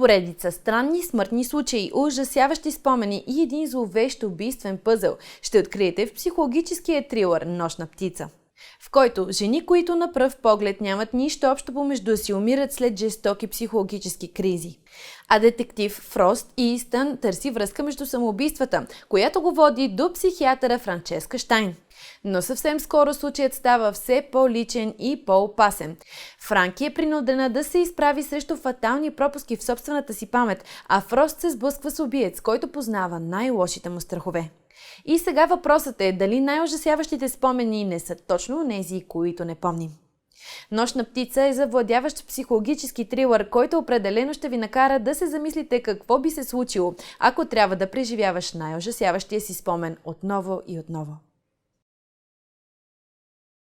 Поредица странни смъртни случаи, ужасяващи спомени и един зловещ убийствен пъзел ще откриете в психологическия трилър "Нощна птица", в който жени, които на пръв поглед нямат нищо общо помежду си, умират след жестоки психологически кризи. А детектив Фрост Истън търси връзка между самоубийствата, която го води до психиатъра Франческа Щайн. Но съвсем скоро случаят става все по-личен и по-опасен. Франки е принудена да се изправи срещу фатални пропуски в собствената си памет, а Фрост се сблъсква с убиец, който познава най-лошите му страхове. И сега въпросът е дали най-ужасяващите спомени не са точно онези, които не помним. "Нощна птица" е завладяващ психологически трилър, който определено ще ви накара да се замислите какво би се случило, ако трябва да преживяваш най-ужасяващия си спомен отново и отново.